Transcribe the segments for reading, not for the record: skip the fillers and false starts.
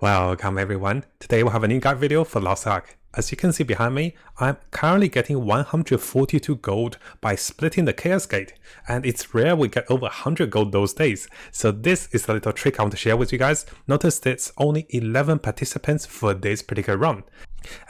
Welcome everyone, today we'll have a new guide video for Lost Ark. As you can see behind me, I'm currently getting 142 gold by splitting the Chaos Gate, and it's rare we get over 100 gold those days. So this is a little trick I want to share with you guys. Notice there's only 11 participants for this particular run.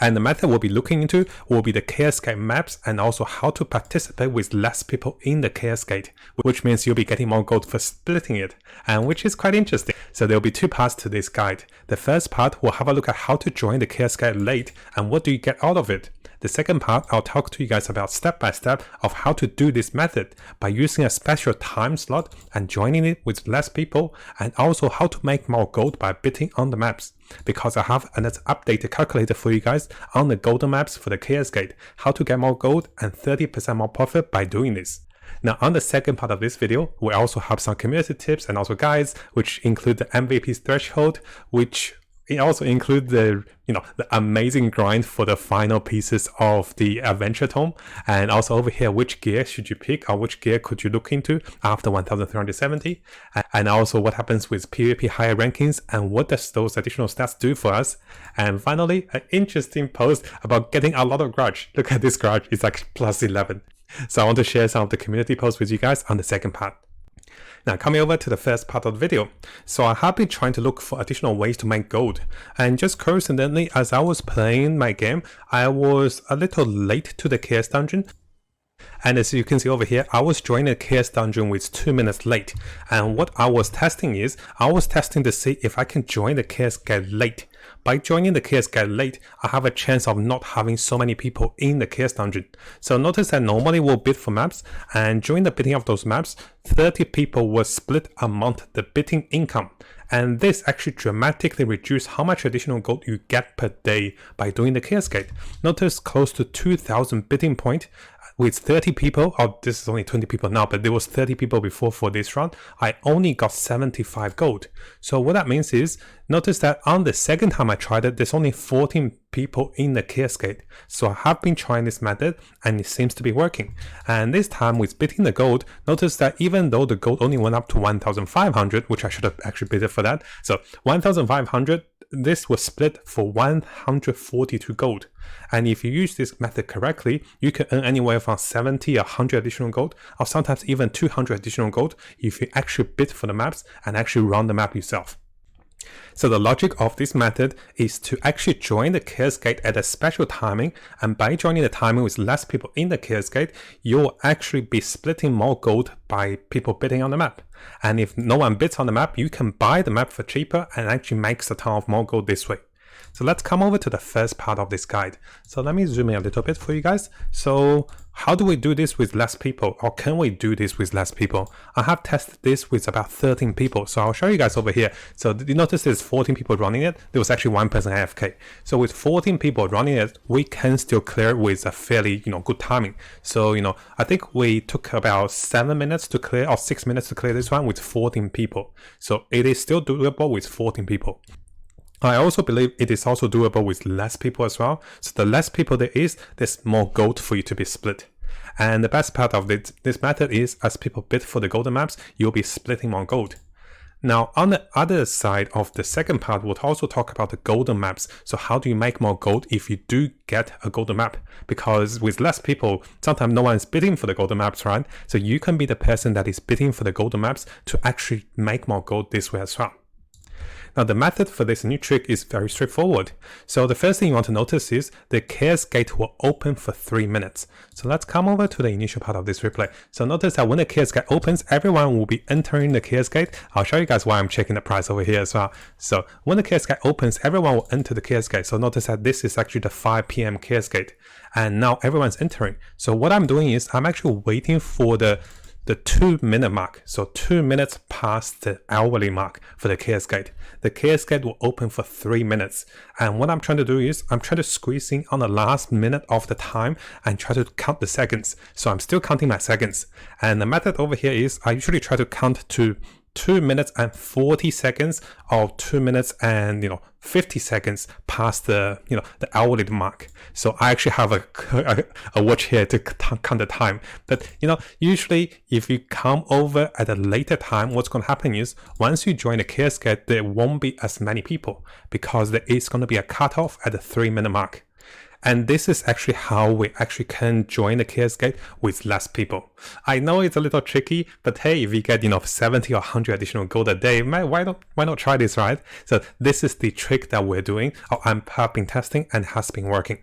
And the method we'll be looking into will be the Chaos Gate maps and also how to participate with less people in the Chaos Gate, which means you'll be getting more gold for splitting it, and which is quite interesting. So there'll be two parts to this guide. The first part, we'll have a look at how to join the Chaos Gate late and what do you get out of it. The second part, I'll talk to you guys about step by step of how to do this method by using a special time slot and joining it with less people, and also how to make more gold by bidding on the maps. Because I have an updated calculator for you guys on the golden maps for the Chaos Gate, how to get more gold and 30% more profit by doing this. Now on the second part of this video, we also have some community tips and also guides, which include the MVP threshold, which it also includes the amazing grind for the final pieces of the adventure tome, and also over here which gear should you pick or which gear could you look into after 1370, and also what happens with PvP higher rankings and what does those additional stats do for us. And finally, an interesting post about getting a lot of grudge. Look at this grudge, it's like plus 11. So I want to share some of the community posts with you guys on the second part. Now coming over to the first part of the video, so I have been trying to look for additional ways to make gold, and just coincidentally as I was playing my game, I was a little late to the Chaos Dungeon. And as you can see over here, I was joining the Chaos Dungeon with 2 minutes late, and what I was testing is, I was testing to see if I can join the Chaos Gate late. By joining the Chaos Gate late, I have a chance of not having so many people in the Chaos Dungeon. So notice that normally we'll bid for maps, and during the bidding of those maps, 30 people will split among the bidding income. And this actually dramatically reduces how much additional gold you get per day by doing the Chaos Gate. Notice close to 2,000 bidding points. With 30 people, this is only 20 people now, but there was 30 people before for this run, I only got 75 gold. So what that means is, notice that on the second time I tried it, there's only 14 people in the Chaos Gate. So I have been trying this method and it seems to be working. And this time with bidding the gold, notice that even though the gold only went up to 1,500, which I should have actually bidded for that. So 1,500, this was split for 142 gold. And if you use this method correctly, you can earn anywhere from 70 or 100 additional gold, or sometimes even 200 additional gold if you actually bid for the maps and actually run the map yourself. So the logic of this method is to actually join the Chaos Gate at a special timing, and by joining the timing with less people in the Chaos Gate, you'll actually be splitting more gold by people bidding on the map. And if no one bids on the map, you can buy the map for cheaper and actually makes a ton of more gold this way. So let's come over to the first part of this guide. So let me zoom in a little bit for you guys. So how do we do this with less people, or can we do this with less people? I have tested this with about 13 people, so I'll show you guys over here. So you notice there's 14 people running it. There was actually one person AFK. So with 14 people running it, we can still clear it with a fairly good timing. So I think we took about 7 minutes to clear, or 6 minutes to clear this one with 14 people. So it is still doable with 14 people. I also believe it is also doable with less people as well. So the less people there is, there's more gold for you to be split. And the best part of this method is, as people bid for the golden maps, you'll be splitting more gold. Now on the other side of the second part, we'll also talk about the golden maps. So how do you make more gold if you do get a golden map? Because with less people, sometimes no one is bidding for the golden maps, right? So you can be the person that is bidding for the golden maps to actually make more gold this way as well. Now the method for this new trick is very straightforward. So the first thing you want to notice is the Chaos Gate will open for 3 minutes. So let's come over to the initial part of this replay. So notice that when the Chaos Gate opens, everyone will be entering the Chaos Gate. I'll show you guys why I'm checking the price over here as well. So when the Chaos Gate opens, everyone will enter the Chaos Gate. So notice that this is actually the 5 PM Chaos Gate. And now everyone's entering. So what I'm doing is I'm actually waiting for the 2 minute mark. So 2 minutes past the hourly mark for the Chaos Gate. The Chaos Gate will open for 3 minutes. And what I'm trying to do is I'm trying to squeeze in on the last minute of the time and try to count the seconds. So I'm still counting my seconds. And the method over here is I usually try to count to 2 minutes and 40 seconds or 2 minutes and 50 seconds past the the hourly mark. So I actually have a watch here to count the time. But usually if you come over at a later time, what's going to happen is once you join the Cascade, there won't be as many people because there is going to be a cutoff at the 3-minute mark. And this is actually how we actually can join the Cascade with less people. I know it's a little tricky, but hey, if you get 70 or 100 additional gold a day, why not try this, right? So this is the trick that we're doing, or have been testing and has been working.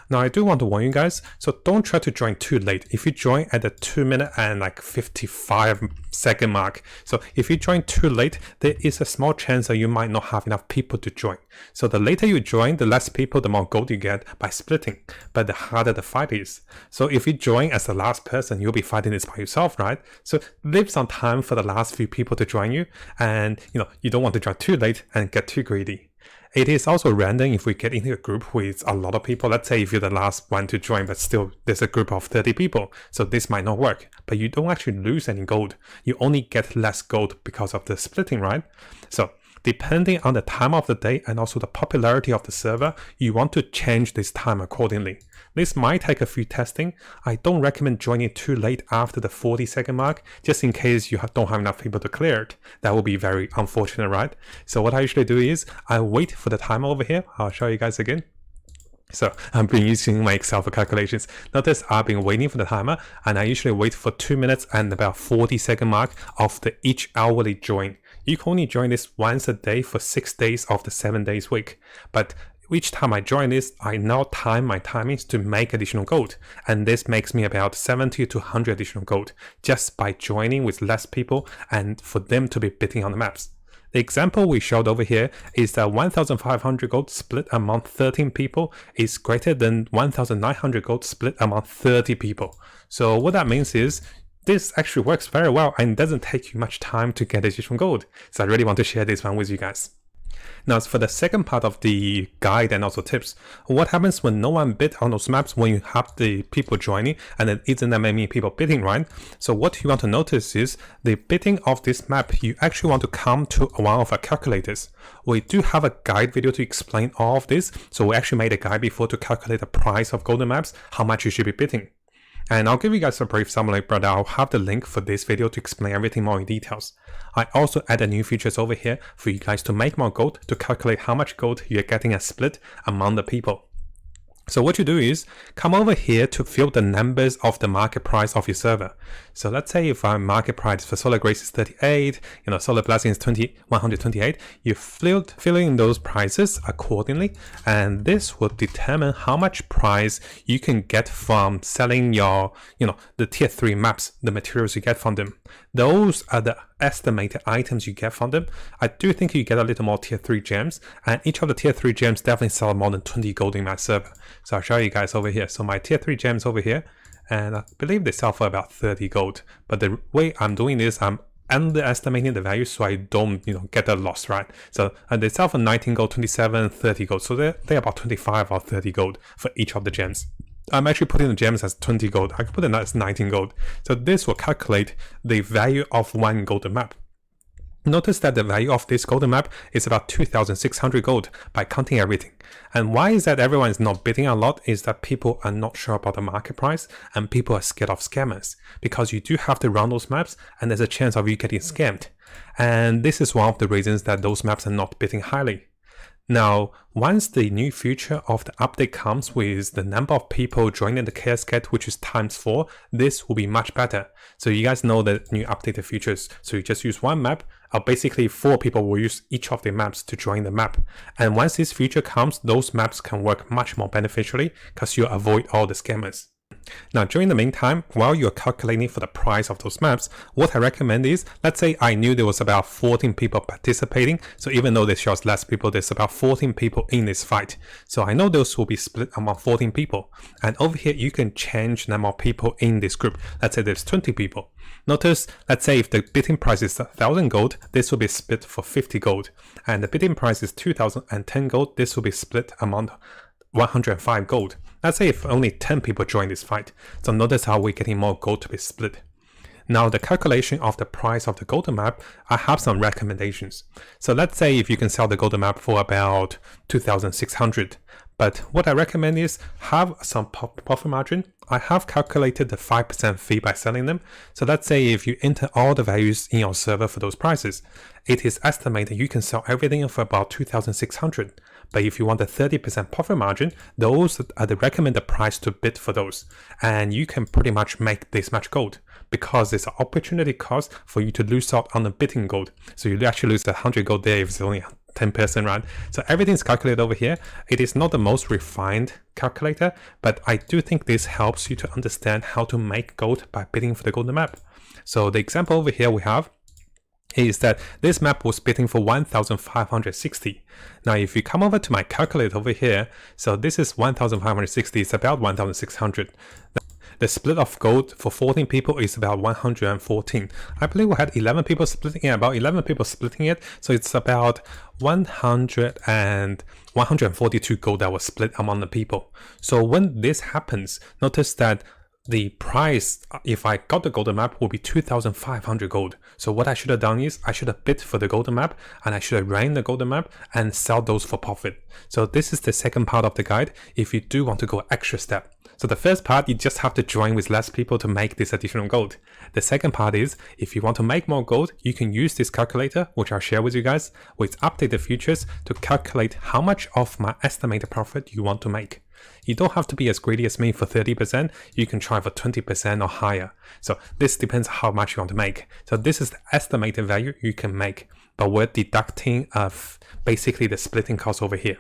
Now I do want to warn you guys, so don't try to join too late. If you join at the 2-minute and 55-second mark, so if you join too late, there is a small chance that you might not have enough people to join. So the later you join, the less people, the more gold you get by splitting, but the harder the fight is. So if you join as the last person, you'll be fighting this by yourself, right? So leave some time for the last few people to join you, and you don't want to join too late and get too greedy. It is also random if we get into a group with a lot of people. Let's say if you're the last one to join, but still there's a group of 30 people. So this might not work, but you don't actually lose any gold. You only get less gold because of the splitting, right? So depending on the time of the day and also the popularity of the server, you want to change this time accordingly. This might take a few testing. I don't recommend joining too late after the 40-second mark, just in case you don't have enough people to clear it. That would be very unfortunate, right? So what I usually do is I wait for the timer over here. I'll show you guys again. So I've been using my Excel for calculations. Notice I've been waiting for the timer, and I usually wait for 2 minutes and about 40-second mark of each hourly join. You can only join this once a day for 6 days of the 7 days week. But each time I join this, I now time my timings to make additional gold. And this makes me about 70 to 100 additional gold just by joining with less people and for them to be bidding on the maps. The example we showed over here is that 1,500 gold split among 13 people is greater than 1,900 gold split among 30 people. So what that means is this actually works very well and doesn't take you much time to get additional gold. So I really want to share this one with you guys. Now, for the second part of the guide and also tips, what happens when no one bid on those maps when you have the people joining and there isn't that many people bidding, right? So what you want to notice is the bidding of this map, you actually want to come to one of our calculators. We do have a guide video to explain all of this. So we actually made a guide before to calculate the price of golden maps, how much you should be bidding. And I'll give you guys a brief summary, but I'll have the link for this video to explain everything more in details. I also added new features over here for you guys to make more gold, to calculate how much gold you're getting a split among the people. So what you do is come over here to fill the numbers of the market price of your server. So let's say if our market price for Solar Grace is 38, Solar Blessing is 128, you fill in those prices accordingly, and this will determine how much price you can get from selling your, the tier 3 maps, the materials you get from them. Those are the estimated items you get from them. I do think you get a little more tier 3 gems, and each of the tier 3 gems definitely sell more than 20 gold in my server. So I'll show you guys over here. So my tier 3 gems over here, and I believe they sell for about 30 gold. But the way I'm doing this, I'm underestimating the value so I don't get a loss, right? So they sell for 19 gold, 27, 30 gold. So they're about 25 or 30 gold for each of the gems. I'm actually putting the gems as 20 gold. I can put it as 19 gold. So this will calculate the value of one golden map. Notice that the value of this golden map is about 2,600 gold by counting everything. And why is that everyone is not bidding a lot is that people are not sure about the market price and people are scared of scammers, because you do have to run those maps and there's a chance of you getting scammed. And this is one of the reasons that those maps are not bidding highly. Now, once the new feature of the update comes with the number of people joining the Cascade, which is ×4, this will be much better. So you guys know the new updated features. So you just use one map, or basically 4 people will use each of the maps to join the map. And once this feature comes, those maps can work much more beneficially because you avoid all the scammers. Now, during the meantime, while you're calculating for the price of those maps, what I recommend is, let's say I knew there was about 14 people participating. So even though this shows less people, there's about 14 people in this fight. So I know those will be split among 14 people. And over here, you can change the number of people in this group. Let's say there's 20 people. Notice, let's say if the bidding price is 1,000 gold, this will be split for 50 gold. And the bidding price is 2,010 gold, this will be split among 105 gold. Let's say if only 10 people join this fight. So notice how we're getting more gold to be split. Now the calculation of the price of the golden map, I have some recommendations. So let's say if you can sell the golden map for about 2,600. But what I recommend is have some profit margin. I have calculated the 5% fee by selling them. So let's say if you enter all the values in your server for those prices, it is estimated you can sell everything for about 2,600. But if you want a 30% profit margin, those are the recommended price to bid for those. And you can pretty much make this much gold because there's an opportunity cost for you to lose out on the bidding gold. So you actually lose 100 gold there if it's only 10%, right? So everything's calculated over here. It is not the most refined calculator, but I do think this helps you to understand how to make gold by bidding for the golden map. So the example over here we have is that this map was bidding for 1,560. Now, if you come over to my calculator over here, so this is 1,560, it's about 1,600. The split of gold for 14 people is about 114. I believe we had 11 people splitting it, about 11 people splitting it. So it's about 142 gold that was split among the people. So when this happens, notice that the price, if I got the golden map, will be 2,500 gold. So what I should have done is I should have bid for the golden map and I should have ran the golden map and sell those for profit. So this is the second part of the guide if you do want to go extra step. So the first part, you just have to join with less people to make this additional gold. The second part is, if you want to make more gold, you can use this calculator, which I'll share with you guys, with updated features to calculate how much of my estimated profit you want to make. You don't have to be as greedy as me for 30%, you can try for 20% or higher. So this depends how much you want to make. So this is the estimated value you can make, but we're deducting of basically the splitting cost over here.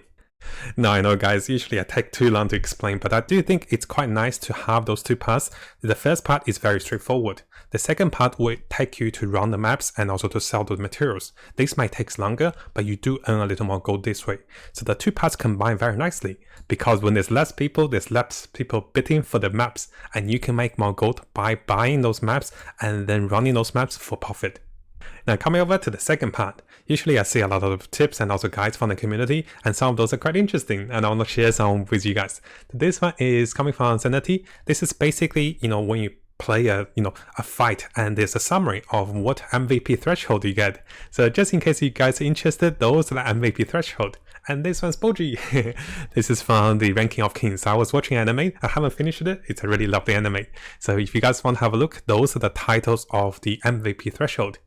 Now I know guys, usually I take too long to explain, but I do think it's quite nice to have those two parts. The first part is very straightforward. The second part will take you to run the maps and also to sell the materials. This might take longer, but you do earn a little more gold this way. So the two parts combine very nicely because when there's less people bidding for the maps, and you can make more gold by buying those maps and then running those maps for profit. Now coming over to the second part, usually I see a lot of tips and also guides from the community, and some of those are quite interesting and I want to share some with you guys. This one is coming from Sanity. This is basically, when you play a fight and there's a summary of what MVP threshold you get. So just in case you guys are interested, those are the MVP threshold. And this one's Boji. This is from the Ranking of Kings. I was watching anime. I haven't finished it. It's a really lovely anime. So if you guys want to have a look, those are the titles of the MVP threshold.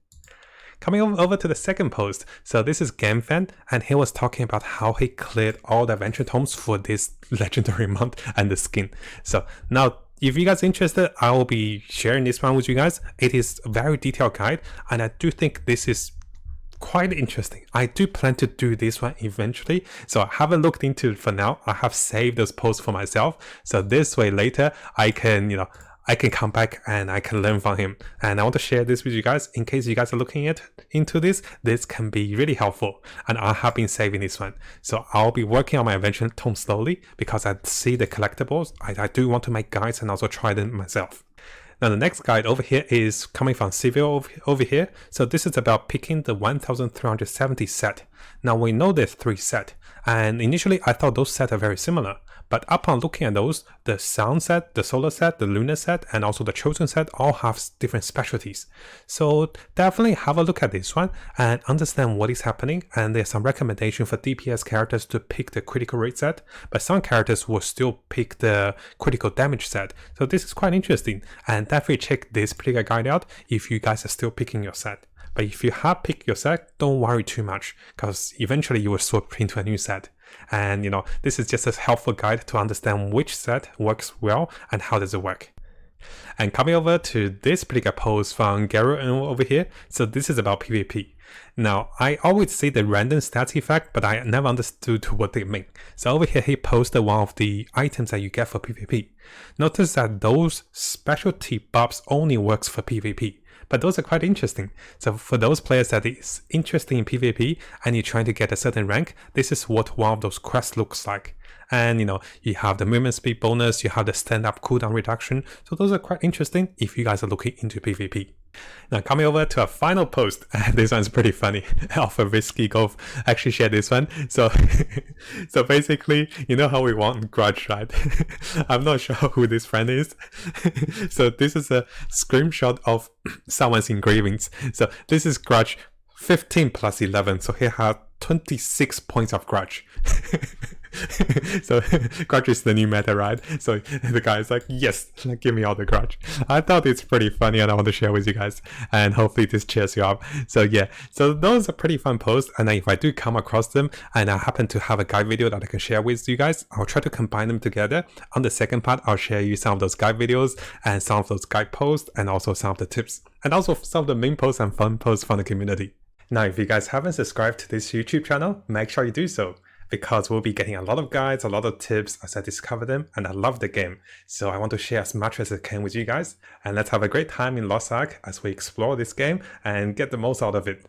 Coming over to the second post, so this is GameFan, and he was talking about how he cleared all the adventure tomes for this legendary month and the skin. So now, if you guys are interested, I will be sharing this one with you guys. It is a very detailed guide, and I do think this is quite interesting. I do plan to do this one eventually, so I haven't looked into it for now. I have saved those posts for myself, so this way later I can, I can come back and I can learn from him. And I want to share this with you guys in case you guys are looking into this. This can be really helpful. And I have been saving this one. So I'll be working on my adventure tome slowly because I see the collectibles. I do want to make guides and also try them myself. Now the next guide over here is coming from Civil over here. So this is about picking the 1370 set. Now we know there's 3 sets. And initially I thought those sets are very similar. But upon looking at those, the Sound set, the Solar set, the Lunar set, and also the Chosen set all have different specialties. So definitely have a look at this one and understand what is happening. And there's some recommendation for DPS characters to pick the critical rate set, but some characters will still pick the critical damage set. So this is quite interesting, and definitely check this particular guide out if you guys are still picking your set. But if you have picked your set, don't worry too much because eventually you will swap into a new set. And this is just a helpful guide to understand which set works well and how does it work. And coming over to this particular post from Garo over here, so this is about PvP. Now, I always see the random stats effect, but I never understood what they mean. So over here, he posted one of the items that you get for PvP. Notice that those specialty buffs only works for PvP. But those are quite interesting. So for those players that is interested in PvP and you're trying to get a certain rank, this is what one of those quests looks like. And you have the movement speed bonus, you have the stand-up cooldown reduction. So those are quite interesting if you guys are looking into PvP. Now coming over to our final post, this one's pretty funny. Alpha Risky Golf actually shared this one. So, so basically, you know how we want Grudge, right? I'm not sure who this friend is. So this is a screenshot of someone's engravings. So this is Grudge 15 plus 11. So he had 26 points of Grudge. So Grudge is the new meta, right? So the guy is like, yes, give me all the Grudge. I thought it's pretty funny and I want to share with you guys, and hopefully this cheers you up. So yeah, so those are pretty fun posts, and if I do come across them and I happen to have a guide video that I can share with you guys, I'll try to combine them together. On the second part, I'll share you some of those guide videos and some of those guide posts, and also some of the tips, and also some of the main posts and fun posts from the community. Now, if you guys haven't subscribed to this YouTube channel, make sure you do so, because we'll be getting a lot of guides, a lot of tips as I discover them, and I love the game. So I want to share as much as I can with you guys, and let's have a great time in Lost Ark as we explore this game and get the most out of it.